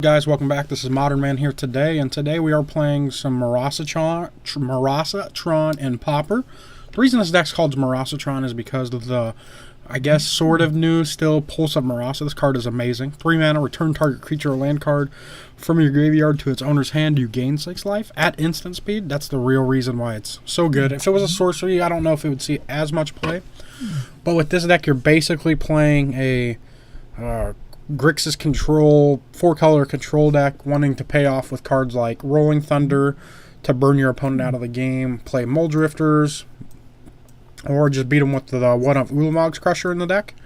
Guys, welcome back. This is Modern Man here today, and today we are playing some Murasa, Tron, and Pauper. The reason this deck's called Murasa Tron is because of the, I guess, sort of new still Pulse of Murasa. This card is amazing. 3 mana, return target creature or land card from your graveyard to its owner's hand. You gain 6 life at instant speed. That's the real reason why it's so good. If it was a sorcery, I don't know if it would see as much play. But with this deck, you're basically playing a Grixis control, 4-color control deck, wanting to pay off with cards like Rolling Thunder to burn your opponent out of the game, play Mold Drifters, or just beat them with the one-up Ulamog's Crusher in the deck.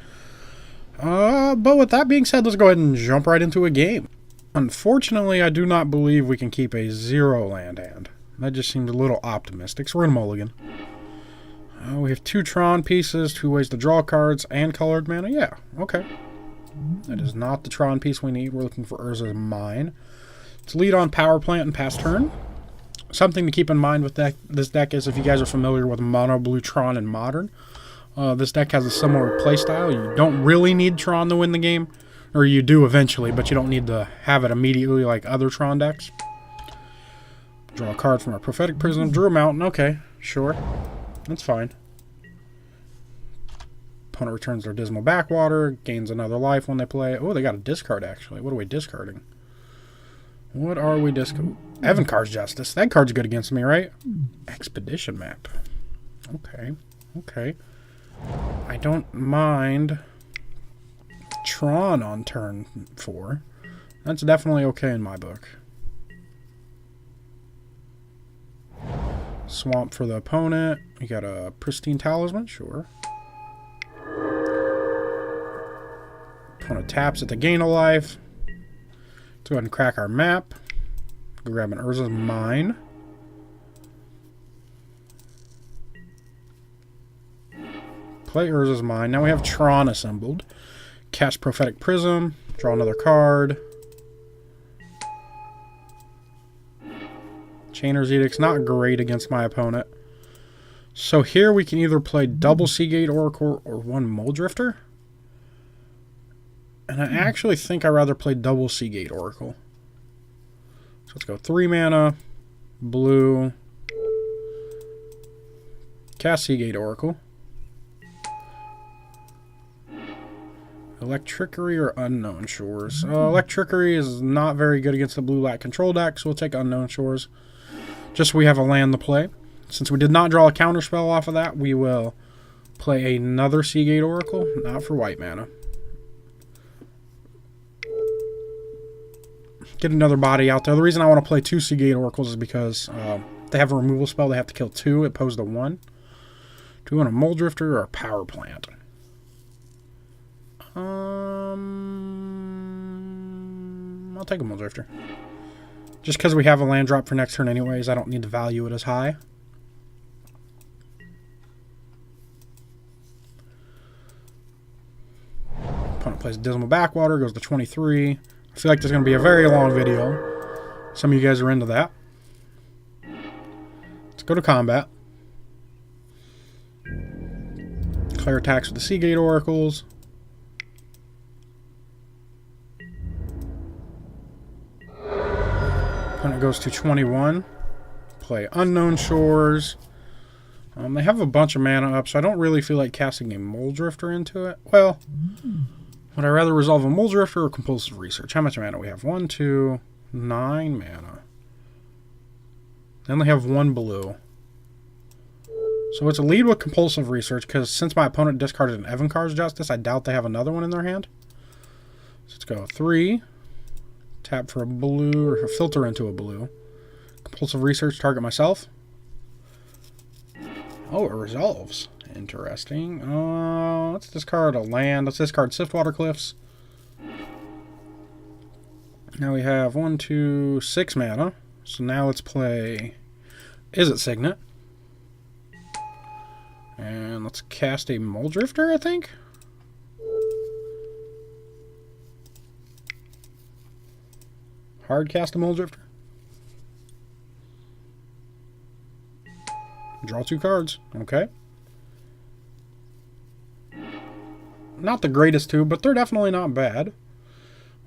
But with that being said, let's go ahead and jump right into a game. Unfortunately, I do not believe we can keep a 0-land hand. That just seemed a little optimistic, so we're going to mulligan. We have 2 Tron pieces, 2 ways to draw cards, and colored mana. Yeah, okay. That is not the Tron piece we need. We're looking for Urza's Mine. Let's lead on Power Plant and pass turn. Something to keep in mind with this deck is if you guys are familiar with Mono Blue Tron in Modern, this deck has a similar playstyle. You don't really need Tron to win the game, or you do eventually, but you don't need to have it immediately like other Tron decks. Draw a card from our Prophetic Prism. Drew a Mountain. Okay, sure. That's fine. Opponent returns their Dismal Backwater, gains another life when they play. Oh, they got a discard, actually. What are we discarding? What are we discarding? Evankar's Justice. That card's good against me, right? Expedition Map. Okay. Okay. I don't mind Tron on turn 4. That's definitely okay in my book. Swamp for the opponent. You got a Pristine Talisman? Sure. Opponent taps at the gain a life. Let's go ahead and crack our map. Grab an Urza's Mine. Play Urza's Mine. Now we have Tron assembled. Cast Prophetic Prism. Draw another card. Chainer's Edict's not great against my opponent. So here we can either play double Seagate Oracle or 1 Mold Drifter. And I actually think I'd rather play double Seagate Oracle. So let's go 3 mana, blue, cast Seagate Oracle. Electrickery or Unknown Shores. Electrickery is not very good against the blue-black control deck, so we'll take Unknown Shores. Just so we have a land to play. Since we did not draw a counterspell off of that, we will play another Seagate Oracle, not for white mana. Get another body out there. The reason I want to play 2 Seagate Oracles is because they have a removal spell. They have to kill 2 opposed to 1. Do we want a Mold Drifter or a Power Plant? I'll take a Mold Drifter. Just because we have a land drop for next turn anyways, I don't need to value it as high. Opponent plays Dismal Backwater, goes to 23. I feel like there's going to be a very long video. Some of you guys are into that. Let's go to combat. Declare attacks with the Seagate Oracles. Opponent goes to 21. Play Unknown Shores. They have a bunch of mana up, so I don't really feel like casting a Mold Drifter into it. Well, would I rather resolve a Mold Drifter or Compulsive Research? How much mana do we have? 1, 2, 9 mana. They only have 1 blue. So it's a lead with Compulsive Research, because since my opponent discarded an Evankar's Justice, I doubt they have another one in their hand. So let's go 3. Tap for a blue, or filter into a blue. Compulsive Research, target myself. Oh, it resolves. Interesting. Let's discard a land. Let's discard Siftwater Cliffs. Now we have 1, 2, 6 mana. So now let's play Izzet Signet. And let's cast a Mold Drifter, I think. Hard cast a Mold Drifter. Draw 2 cards. Okay. Not the greatest 2, but they're definitely not bad.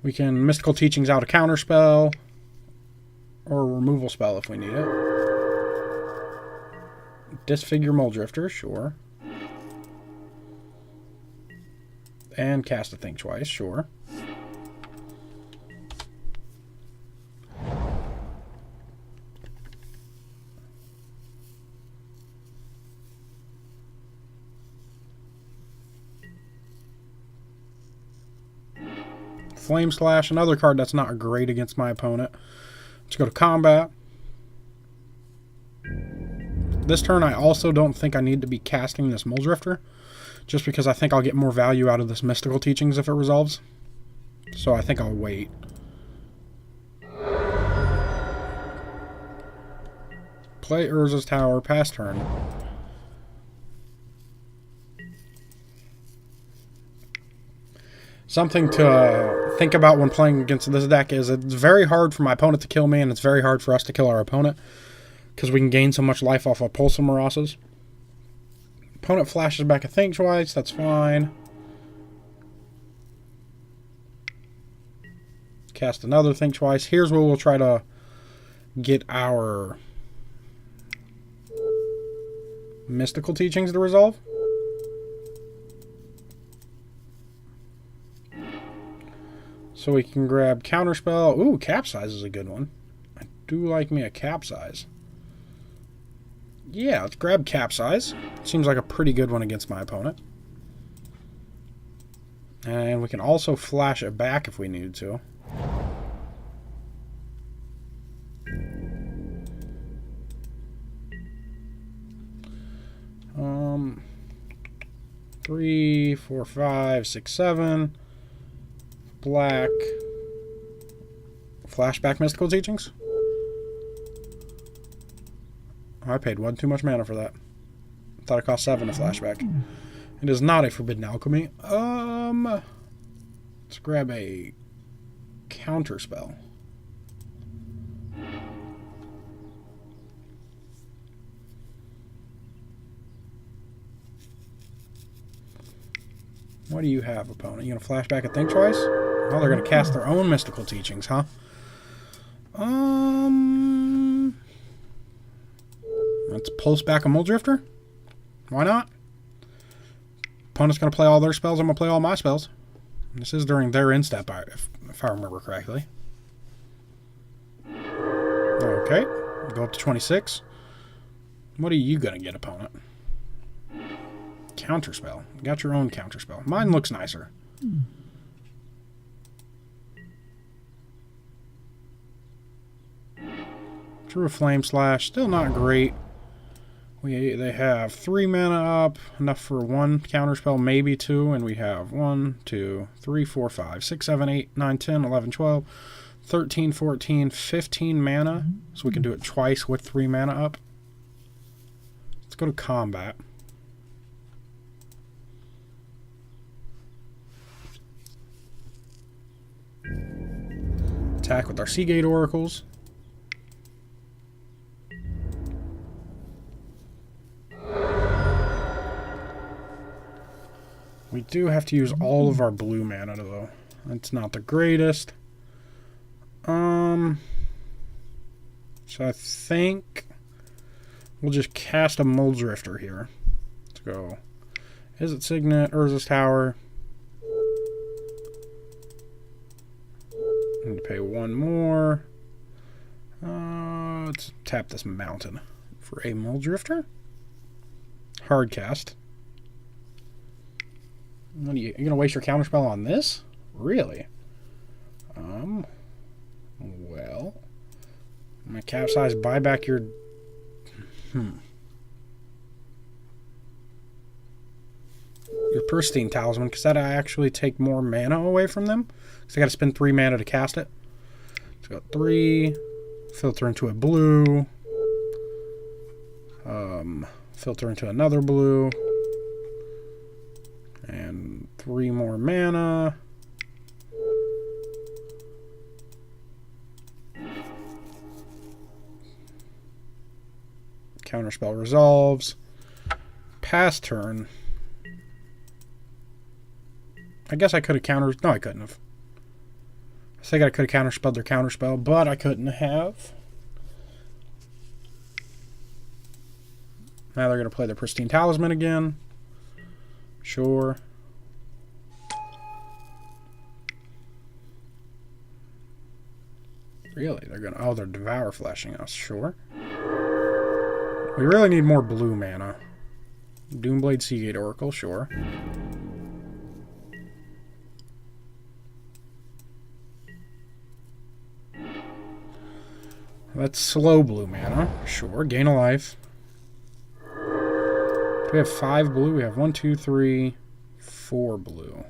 We can Mystical Teachings out a counterspell or a removal spell if we need it. Disfigure Muldrifter, sure. And cast a Think Twice, sure. Flame Slash, another card that's not great against my opponent. Let's go to combat. This turn I also don't think I need to be casting this Muldrifter, just because I think I'll get more value out of this Mystical Teachings if it resolves. So I think I'll wait. Play Urza's Tower, pass turn. Something to think about when playing against this deck is it's very hard for my opponent to kill me, and it's very hard for us to kill our opponent, because we can gain so much life off of Pulse of Murasas. Opponent flashes back a Think Twice, that's fine. Cast another Think Twice. Here's where we'll try to get our Mystical Teachings to resolve. So we can grab Counterspell. Ooh, Capsize is a good one. I do like me a Capsize. Yeah, let's grab Capsize. Seems like a pretty good one against my opponent. And we can also flash it back if we need to. Three, four, five, six, seven. Black. Flashback Mystical Teachings. Oh, I paid one too much mana for that. I thought it cost 7 to flashback. It is not a Forbidden Alchemy. Let's grab a Counterspell. What do you have, opponent? You gonna flashback a Think Twice? Oh, they're gonna cast their own Mystical Teachings, huh? Let's pulse back a Muldrifter. Why not? Opponent's gonna play all their spells. I'm gonna play all my spells. This is during their end step, if I remember correctly. Okay, go up to 26. What are you gonna get, opponent? Counterspell. You got your own Counterspell. Mine looks nicer. Drew a Flame Slash. Still not great. They have 3 mana up. Enough for 1 Counterspell, maybe 2. And we have 1, 2, 3, 4, 5, 6, 7, 8, 9, 10, 11, 12, 13, 14, 15 mana. So we can do it twice with 3 mana up. Let's go to combat. Attack with our Seagate Oracles. We do have to use all of our blue mana, though. It's not the greatest. So I think we'll just cast a Muldrifter here. Let's go. Is it Signet? Urza's Tower? Need to pay 1 more. Let's tap this mountain for a Muldrifter. Hard cast. What are you gonna waste your Counterspell on this? Really? Well, I'm gonna capsize, buy back your. Your Pristine Talisman, because that I actually take more mana away from them. Because I got to spend 3 mana to cast it. So got 3. Filter into a blue. Filter into another blue. And 3 more mana. Counterspell resolves. Pass turn. I guess I could have countered. No, I couldn't have. I think I could have counterspelled their counterspell, but I couldn't have. Now they're going to play their Pristine Talisman again. Sure. Really? They're going to... Oh, they're Devour Flashing us. Sure. We really need more blue mana. Doomblade Seagate Oracle. Sure. That's slow blue mana. Sure. Gain a life. Do we have 5 blue? We have 1, 2, 3, 4 blue.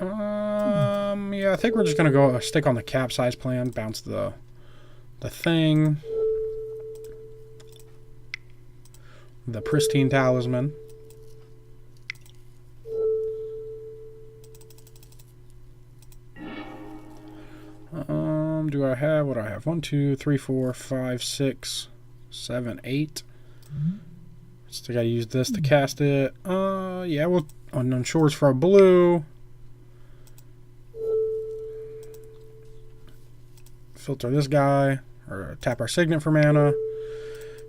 Yeah, I think we're just gonna go stick on the capsize plan, bounce the thing. The Pristine Talisman. Do I have what do I have? 1, 2, 3, 4, 5, 6, 7, 8. Still gotta use this to cast it. Yeah, we'll on shores for a blue. Filter this guy, or tap our Signet for mana.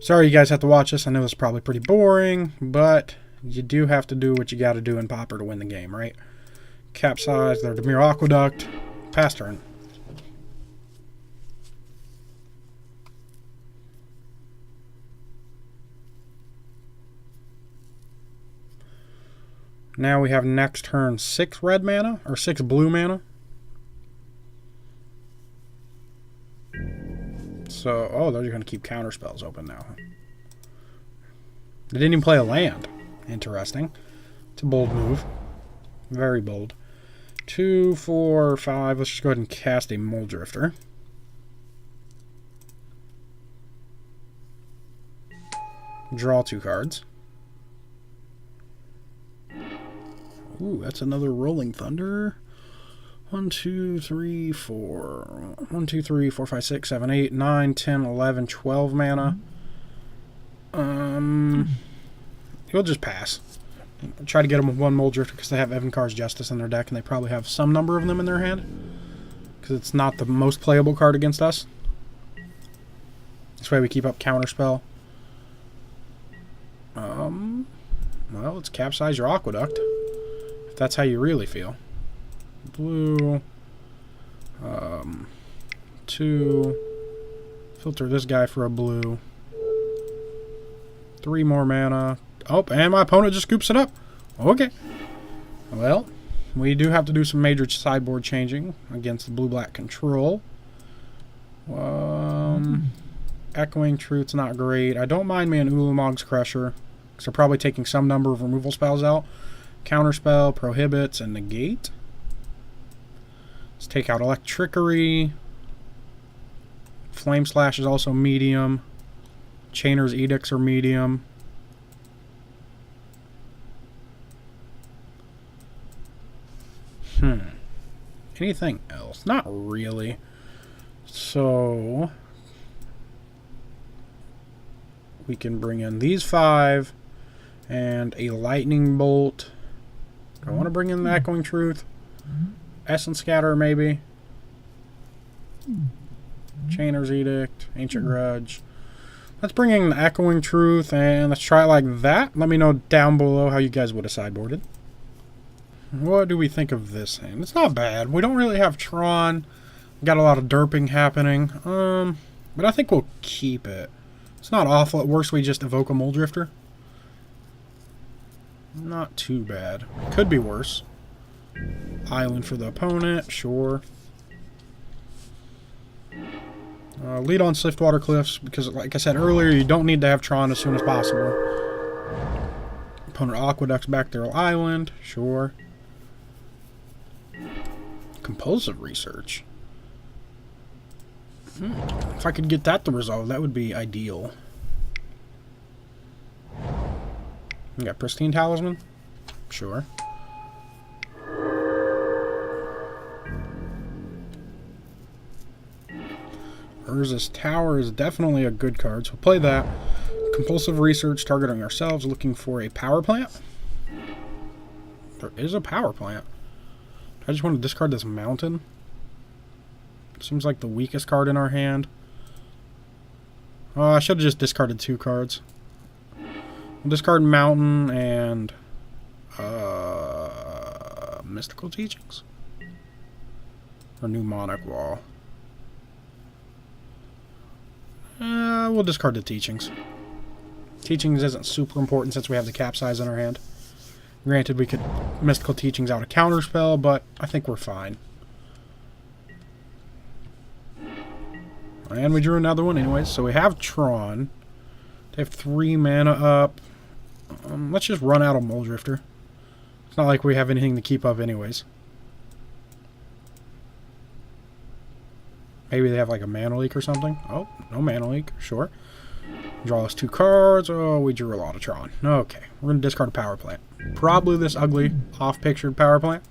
Sorry you guys have to watch this. I know it's probably pretty boring, but you do have to do what you gotta do in Pauper to win the game, right? Capsize, their Demir Aqueduct, pass turn. Now we have next turn 6 red mana, or 6 blue mana. So, oh, they're going to keep counter spells open now. They didn't even play a land. Interesting. It's a bold move. Very bold. 2, 4, 5. Let's just go ahead and cast a Mole Drifter. Draw 2 cards. Ooh, that's another Rolling Thunder. 1, 2, 3, 4. 1, 2, 3, 4, 5, 6, 7, 8, 9, 10, 11, 12 mana. He'll just pass. Try to get them with 1 Mole Drifter because they have Evankar's Justice in their deck and they probably have some number of them in their hand. Because it's not the most playable card against us. This way we keep up Counterspell. Well, let's capsize your Aqueduct. If that's how you really feel. Blue. 2. Filter this guy for a blue. 3 more mana. Oh, and my opponent just scoops it up. Okay. Well, we do have to do some major sideboard changing against the blue-black control. Echoing Truth's not great. I don't mind me an Ulamog's Crusher, because they're probably taking some number of removal spells out. Counterspell, Prohibits, and Negate. Let's take out Electrickery. Flame Slash is also medium. Chainer's Edicts are medium. Anything else? Not really. So we can bring in these 5 and a Lightning Bolt. Do I want to bring in the Echoing Truth? Essence Scatter, maybe. Chainer's Edict, Ancient Grudge. Let's bring in the Echoing Truth and let's try it like that. Let me know down below how you guys would have sideboarded. What do we think of this hand? It's not bad. We don't really have Tron. Got a lot of derping happening. But I think we'll keep it. It's not awful. At worst, we just evoke a Mole Drifter. Not too bad. Could be worse. Island for the opponent. Sure. Lead on Swiftwater Cliffs, because like I said earlier, you don't need to have Tron as soon as possible. Opponent Aqueducts back their island. Sure. Compulsive Research. If I could get that to resolve, that would be ideal. We got Pristine Talisman. Sure. Urza's Tower is definitely a good card, so we'll play that. Compulsive Research, targeting ourselves, looking for a power plant. There is a power plant. Do I I just want to discard this mountain. Seems like the weakest card in our hand. Oh, I should have just discarded 2 cards. We'll discard mountain and mystical teachings or mnemonic wall. We'll discard the teachings. Teachings isn't super important since we have the capsize in our hand. Granted, we could mystical teachings out a counterspell, but I think we're fine. And we drew another one anyways, so we have Tron. They have 3 mana up. Let's just run out of Muldrifter. It's not like we have anything to keep up anyways. Maybe they have like a mana leak or something. Oh, no mana leak. Sure. Draw us 2 cards. Oh, we drew a lot of Tron. Okay, we're going to discard a power plant. Probably this ugly, off-pictured power plant.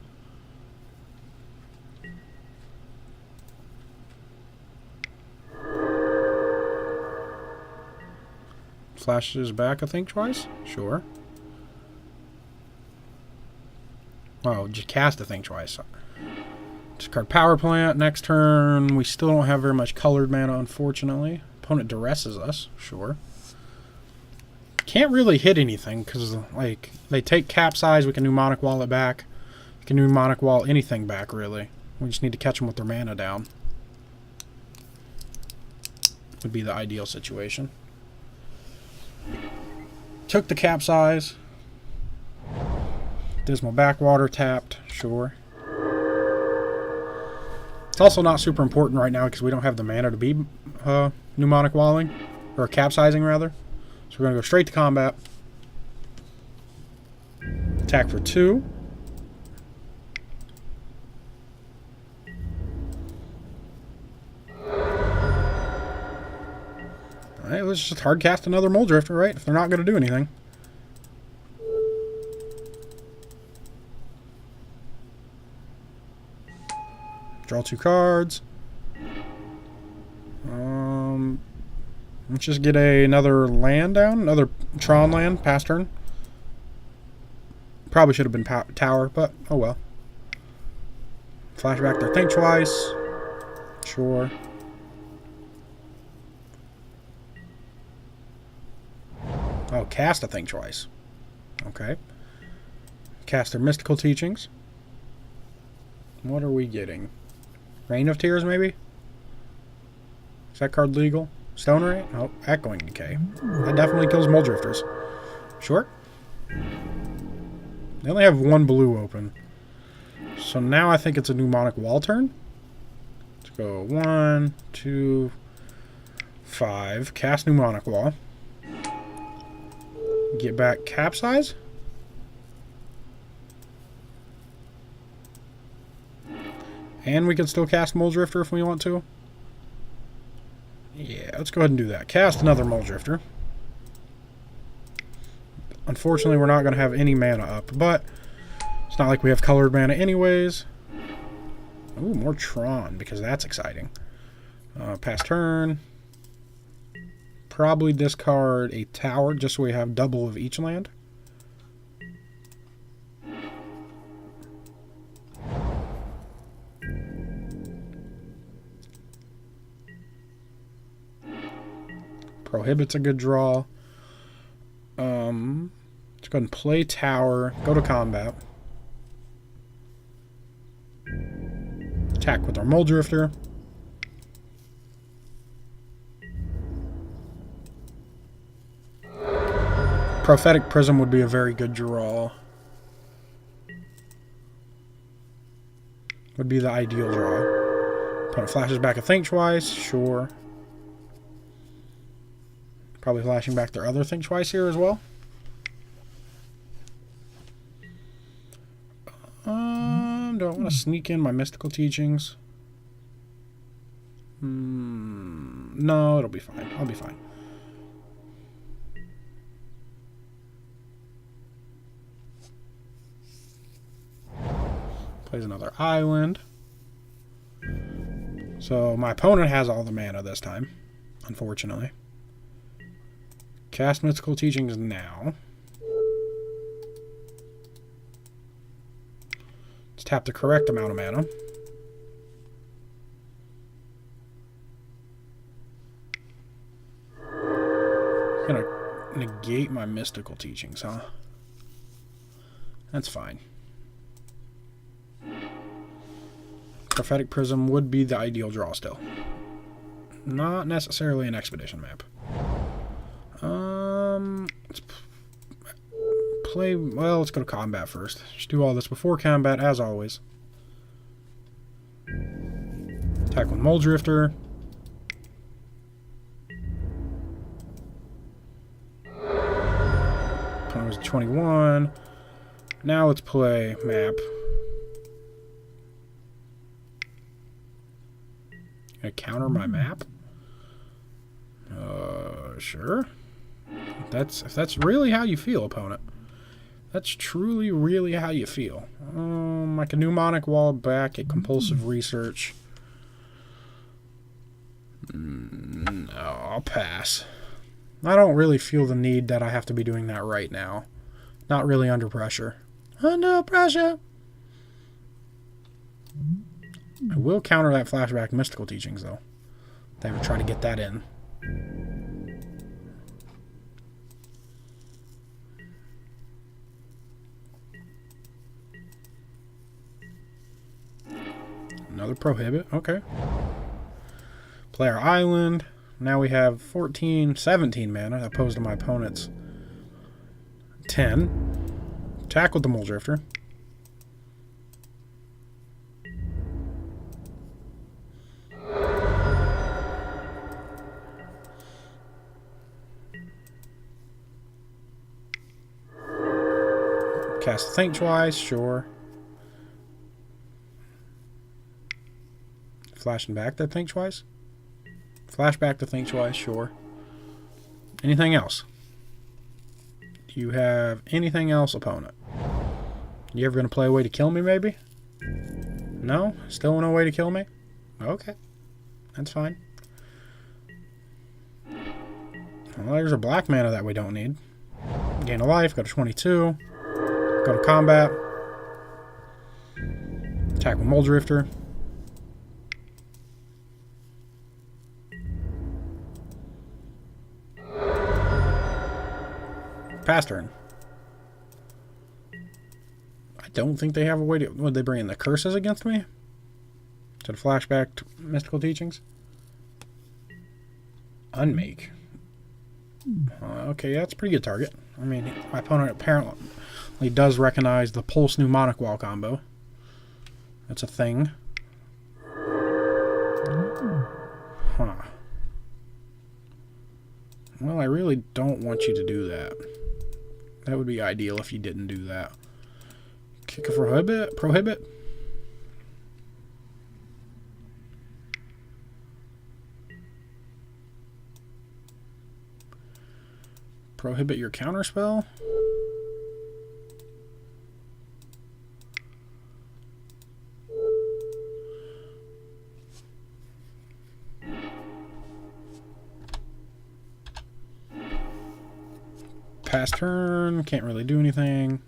Flashes back, I think, twice? Sure. Oh, just cast a thing twice. Discard power plant. Next turn, we still don't have very much colored mana, unfortunately. Opponent duresses us. Sure. Can't really hit anything, because, like, they take capsize, we can mnemonic wall it back. We can mnemonic wall anything back, really. We just need to catch them with their mana down. Would be the ideal situation. Took the capsize. Dismal Backwater tapped. Sure. It's also not super important right now because we don't have the mana to be mnemonic walling. Or capsizing, rather. So we're going to go straight to combat. Attack for 2. Alright, let's just hard cast another Muldrifter, right? If they're not going to do anything. Draw 2 cards. Let's just get another land down. Another Tron land, past turn. Probably should have been tower, but oh well. Flashback there, think twice. Sure. Oh, cast a thing twice. Okay. Cast their mystical teachings. What are we getting? Rain of Tears, maybe? Is that card legal? Stone Ray? Oh, Echoing Decay. That definitely kills Muldrifters. Sure. They only have 1 blue open. So now I think it's a mnemonic wall turn. Let's go 1, 2, 5. Cast mnemonic wall. Get back capsize. And we can still cast Muldrifter if we want to. Yeah, let's go ahead and do that. Cast another Muldrifter. Unfortunately, we're not going to have any mana up, but it's not like we have colored mana anyways. Ooh, more Tron, because that's exciting. Pass turn. Probably discard a tower, just so we have double of each land. Prohibit's a good draw. Let's go ahead and play tower. Go to combat. Attack with our Muldrifter. Prophetic Prism would be a very good draw. Would be the ideal draw. Opponent flashes back a think twice. Sure. Probably flashing back their other think twice here as well. Don't want to sneak in my mystical teachings. No, it'll be fine. I'll be fine. Plays another island. So my opponent has all the mana this time, unfortunately. Cast mystical teachings now. Let's tap the correct amount of mana. Gonna negate my mystical teachings, huh? That's fine. Prophetic Prism would be the ideal draw still. Not necessarily an expedition map. Let's play... Well, let's go to combat first. Just do all this before combat, as always. Attack with Mole Drifter. Opponent was 21. Now let's play map. Gonna counter my map? Sure. If that's really how you feel, opponent. That's truly, really how you feel. Like a mnemonic wall back at compulsive research. No, I'll pass. I don't really feel the need that I have to be doing that right now. Not really under pressure. Under pressure! I will counter that flashback mystical teachings, though. They would try to get that in. Another prohibit. Okay. Play our island. Now we have 17 mana opposed to my opponent's 10. Attack with the Mole Drifter. Cast Think Twice, sure. Flashing back to Think Twice? Flashback to Think Twice, sure. Anything else? Do you have anything else, opponent? You ever gonna play a way to kill me, maybe? No? Still no way to kill me? Okay. That's fine. Well, there's a black mana that we don't need. Gain a life, go to 22. Go to combat. Attack with Mole Drifter. Pass turn. I don't think they have a way to... Would they bring in the curses against me? To the flashback to mystical teachings? Unmake. Okay, that's a pretty good target. I mean, my opponent apparently does recognize the Pulse Mnemonic Wall combo. That's a thing. Huh. Well, I really don't want you to do that. That would be ideal if you didn't do that. Kick a prohibit? Prohibit? Prohibit your counterspell? Pass turn, can't really do anything.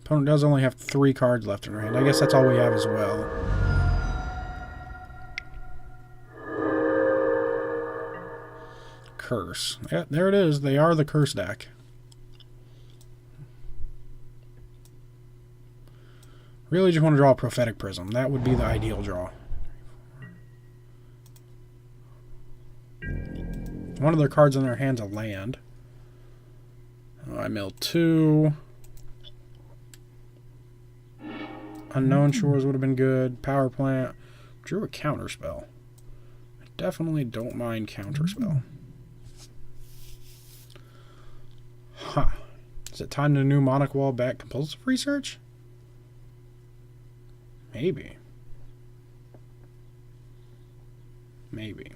Opponent does only have 3 cards left in her hand. I guess that's all we have as well. Curse. Yeah, there it is. They are the curse deck. Really just want to draw a Prophetic Prism. That would be the ideal draw. One of their cards in their hand's a land. I milled 2. Unknown Shores would have been good. Power Plant. Drew a counterspell. I definitely don't mind counterspell. Huh. Is it time to mnemonic wall back compulsive research? Maybe. Maybe.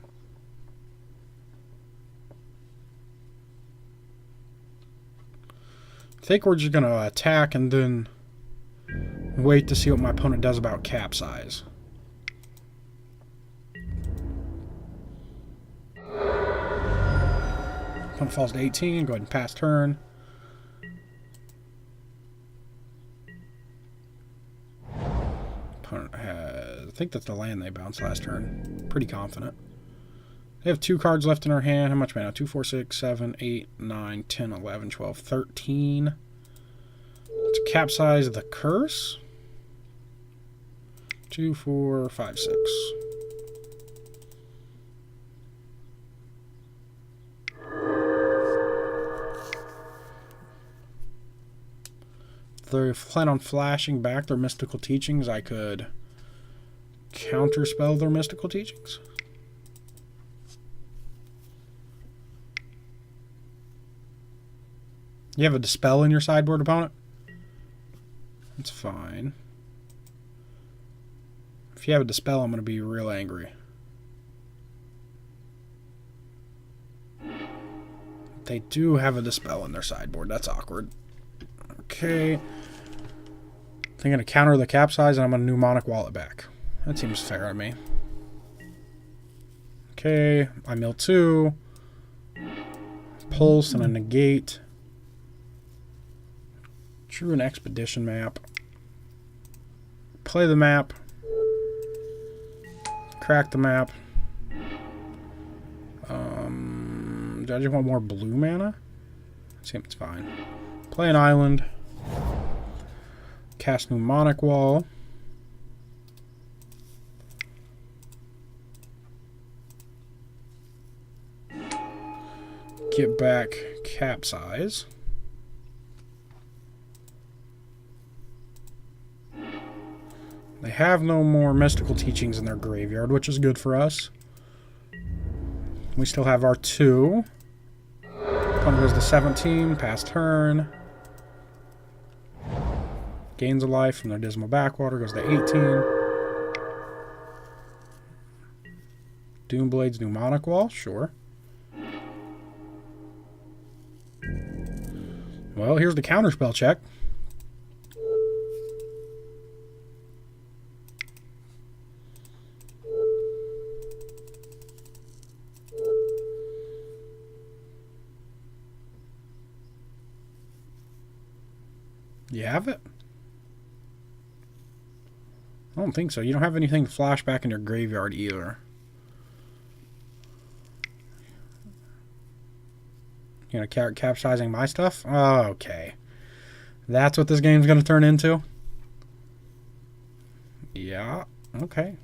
I think we're just going to attack and then wait to see what my opponent does about capsize. Opponent falls to 18. Go ahead and pass turn. Opponent has, I think that's the land they bounced last turn. Pretty confident. They have 2 cards left in our hand. How much mana? 2, 4, 6, 7, 8, 9, 10, 11, 12, 13. Let's capsize the curse. 2, 4, 5, 6. If they plan on flashing back their mystical teachings, I could counterspell their mystical teachings. You have a dispel in your sideboard, opponent? That's fine. If you have a dispel, I'm going to be real angry. They do have a dispel in their sideboard. That's awkward. Okay. I'm going to counter the capsize, and I'm going to mnemonic wall it back. That seems fair to me. Okay. I mill 2. Pulse and a negate. Drew an expedition map. Play the map. Crack the map. Do I just want more blue mana? Seems fine. Play an island. Cast mnemonic wall. Get back capsize. They have no more mystical teachings in their graveyard, which is good for us. We still have our 2. Opponent goes to 17, pass turn. Gains a life from their Dismal Backwater, goes to 18. Doomblade's Mnemonic Wall, sure. Well, here's the counterspell check. You have it? I don't think so. You don't have anything to flash back in your graveyard either. You know, capsizing my stuff? Oh, okay. That's what this game's going to turn into? Yeah, okay.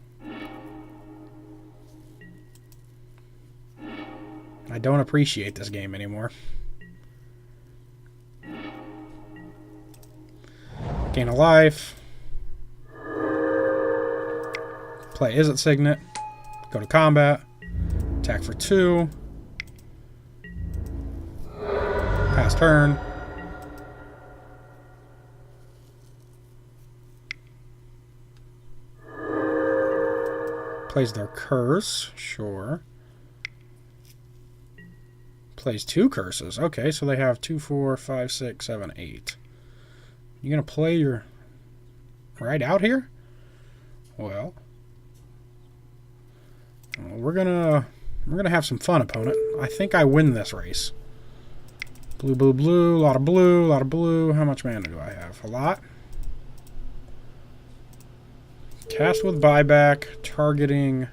I don't appreciate this game anymore. Gain a life. Play Is It Signet. Go to combat. Attack for 2. Pass turn. Plays their curse. Sure. Plays 2 curses. Okay, so they have 2, 4, 5, 6, 7, 8. You gonna play your right out here? Well, we're gonna have some fun, opponent. I think I win this race. Blue, blue, blue, a lot of blue, a lot of blue. How much mana do I have? A lot. Cast with buyback, targeting.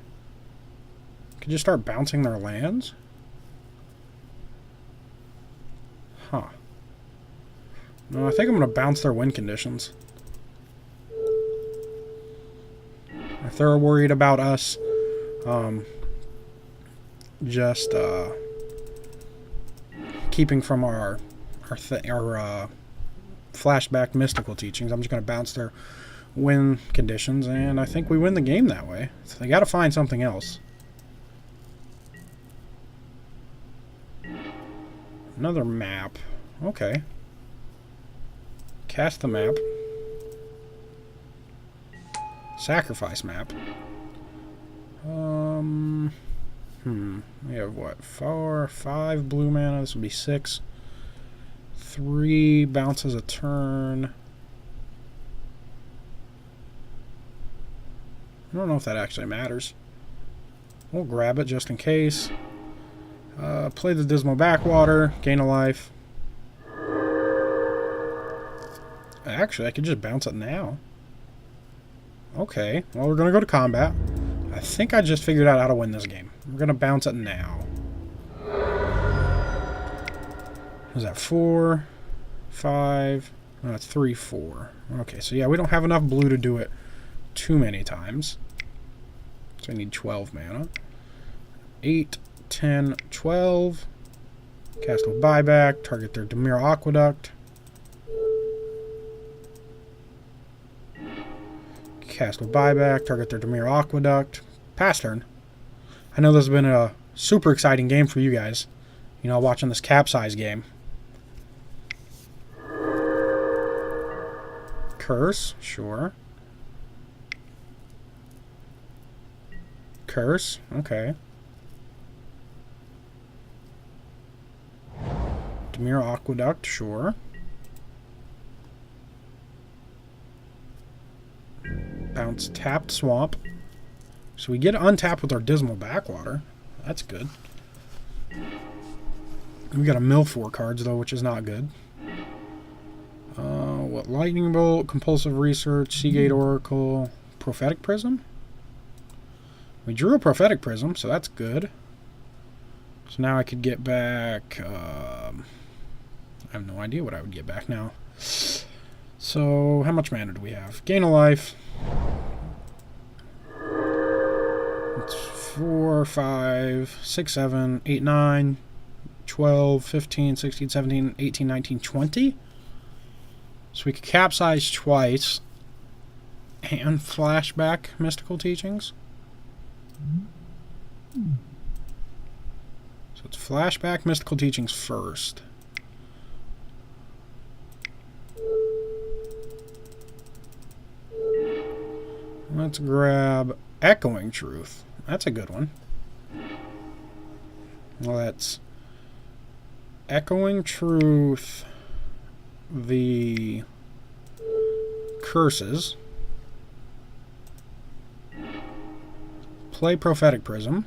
Could you start bouncing their lands? Huh. No, I think I'm going to bounce their win conditions. If they're worried about us just keeping from our flashback mystical teachings, I'm just going to bounce their win conditions, and I think we win the game that way. So they got to find something else. Another map. Okay. Cast the map. Sacrifice map. We have what? 4, 5 blue mana. This would be 6. 3 bounces a turn. I don't know if that actually matters. We'll grab it just in case. Play the Dismal Backwater. Gain a life. Actually, I could just bounce it now. Okay, well, we're going to go to combat. I think I just figured out how to win this game. We're going to bounce it now. Is that 4, 5? No, it's 3, 4. Okay, so yeah, we don't have enough blue to do it too many times. So I need 12 mana. 8, 10, 12. Cast with buyback. Target their Dimir Aqueduct. Cast with buyback. Target their Dimir Aqueduct. Pass turn. I know this has been a super exciting game for you guys. You know, watching this capsize game. Curse, sure. Curse, okay. Dimir Aqueduct, sure. Bounce tapped swamp. So we get untapped with our Dismal Backwater. That's good. We got to mill 4 cards though, which is not good. What? Lightning Bolt, Compulsive Research, Seagate Oracle, Prophetic Prism? We drew a Prophetic Prism, so that's good. So now I could get back... I have no idea what I would get back now. So, how much mana do we have? Gain a life. It's 4, 5, 6, 7, 8, 9, 12, 15, 16, 17, 18, 19, 20. So we could capsize twice and flashback Mystical Teachings. So it's flashback Mystical Teachings first. Let's grab Echoing Truth. That's a good one. Let's Echoing Truth the curses. Play Prophetic Prism.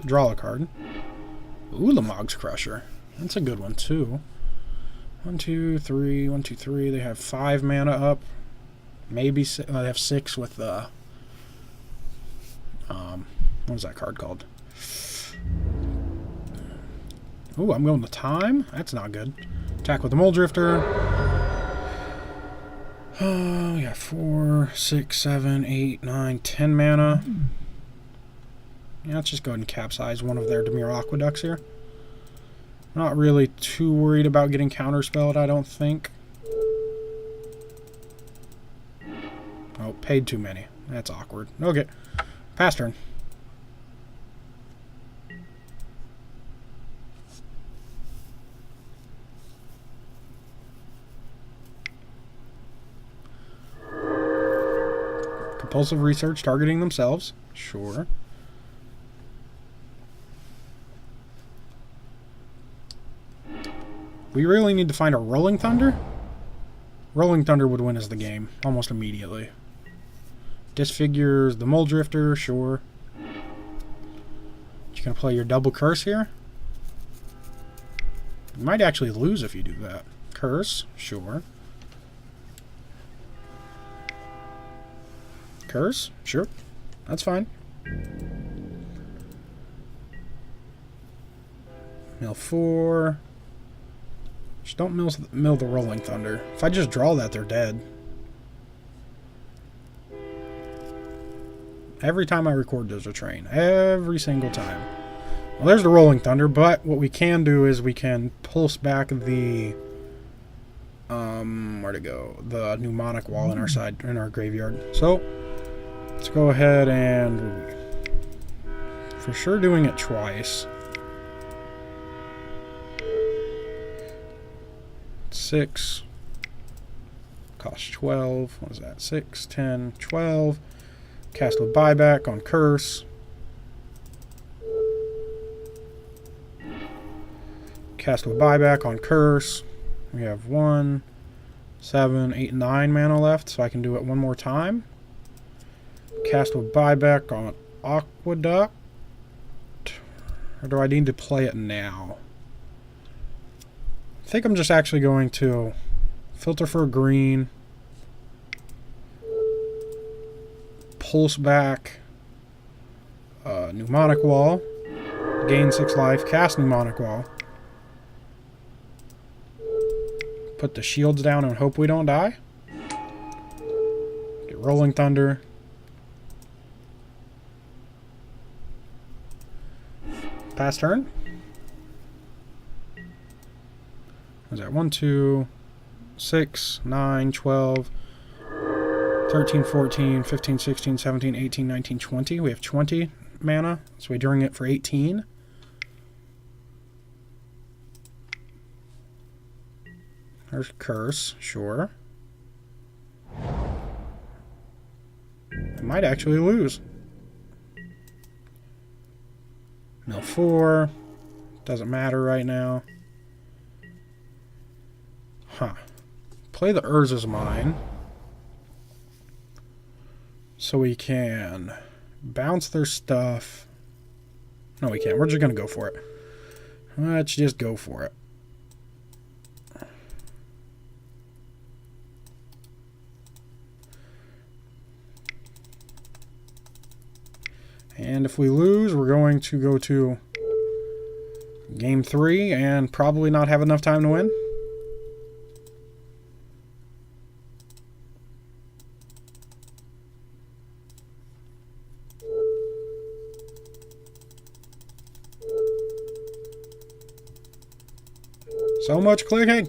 Draw a card. Ulamog's Crusher. That's a good one too. 1, 2, 3. 1, 2, 3. They have 5 mana up. Maybe they have 6 with the what was that card called? Ooh, I'm going to time. That's not good. Attack with the Mole Drifter. We got 4, 6, 7, 8, 9, 10 mana. Yeah, let's just go ahead and capsize one of their Dimir Aqueducts here. Not really too worried about getting counterspelled, I don't think. Oh, paid too many. That's awkward. Okay. Pass turn. Compulsive Research targeting themselves. Sure. We really need to find a Rolling Thunder? Rolling Thunder would win us the game almost immediately. Disfigures the Mole Drifter, sure. You gonna play your double curse here? You might actually lose if you do that. Curse, sure. Curse, sure. That's fine. Mill 4. Just don't mill the Rolling Thunder. If I just draw that, they're dead. Every time I record, there's a train. Every single time. Well, there's the Rolling Thunder, but what we can do is we can pulse back the... where'd it go? The Mnemonic Wall in our graveyard. So, let's go ahead and... For sure doing it twice. 6. Cost 12. What is that? 6, 10, 12. Cast with buyback on curse. Cast with buyback on curse. We have 1, 7, 8, 9 mana left, so I can do it one more time. Cast with buyback on Aqueduct. Or do I need to play it now? I think I'm just actually going to filter for green. pulse back Mnemonic Wall, gain 6 life, cast Mnemonic Wall, put the shields down and hope we don't die. Get Rolling Thunder. Pass turn. Is that 1, 2, 6, 9, 12, 13, 14, 15, 16, 17, 18, 19, 20. We have 20 mana, so we're doing it for 18. There's Curse, sure. I might actually lose. Mill 4. Doesn't matter right now. Huh. Play the Urza's Mine. So we can bounce their stuff. No, we can't. We're just going to go for it. Let's just go for it. And if we lose, we're going to go to game 3 and probably not have enough time to win. So much clicking.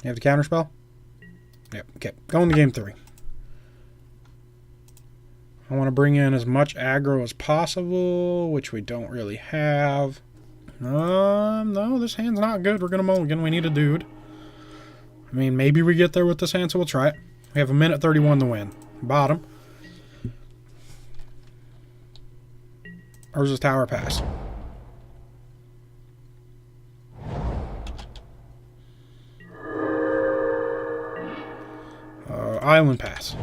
You have the counter spell? Yep, okay. Going to game 3. I want to bring in as much aggro as possible, which we don't really have. No, this hand's not good. We're going to mulligan. We need a dude. I mean, maybe we get there with this hand, so we'll try it. We have 1:31 to win. Bottom. Urza's Tower pass. Island pass.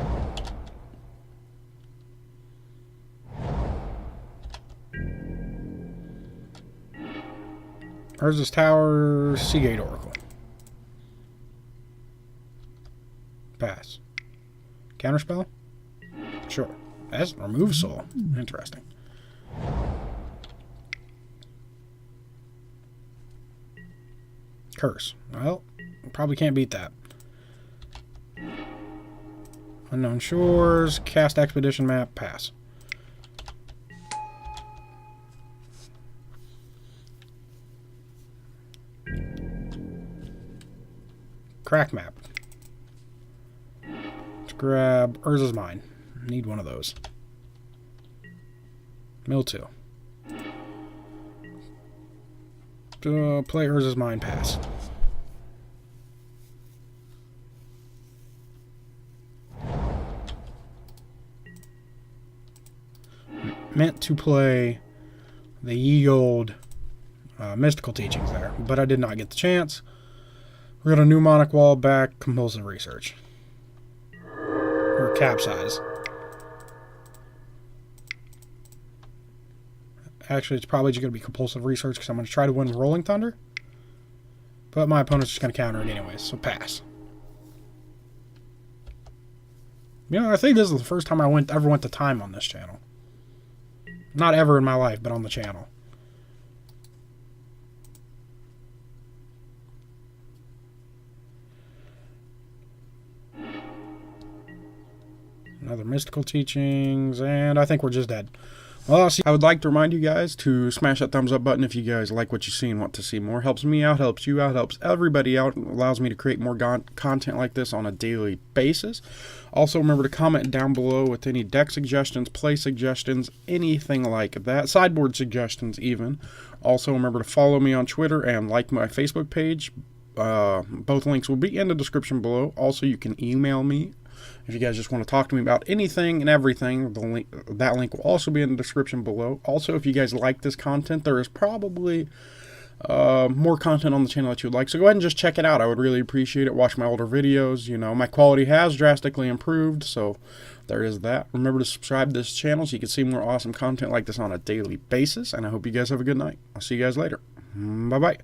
Urza's Tower, Seagate Oracle. Pass. Counterspell? Sure. That's remove soul. Interesting. Curse. Well, probably can't beat that. Unknown Shores, cast Expedition Map, pass. Crack Map. Let's grab Urza's Mine. Need one of those. Mill 2. Play Urza's Mine, pass. Meant to play the ye old mystical teachings there, but I did not get the chance. We're going to Mnemonic Wall back, compulsive research. Or capsize. Actually, it's probably just going to be compulsive research because I'm going to try to win Rolling Thunder. But my opponent's just going to counter it anyways, so pass. You know, I think this is the first time I ever went to time on this channel. Not ever in my life, but on the channel. Another mystical teachings, and I think we're just dead. Well, I would like to remind you guys to smash that thumbs up button if you guys like what you see and want to see more. Helps me out, helps you out, helps everybody out, allows me to create more content like this on a daily basis. Also, remember to comment down below with any deck suggestions, play suggestions, anything like that, sideboard suggestions even. Also, remember to follow me on Twitter and like my Facebook page. Both links will be in the description below. Also, you can email me if you guys just want to talk to me about anything and everything. That link will also be in the description below. Also, if you guys like this content, there is probably more content on the channel that you would like. So go ahead and just check it out. I would really appreciate it. Watch my older videos. You know, my quality has drastically improved, so there is that. Remember to subscribe to this channel so you can see more awesome content like this on a daily basis. And I hope you guys have a good night. I'll see you guys later. Bye-bye.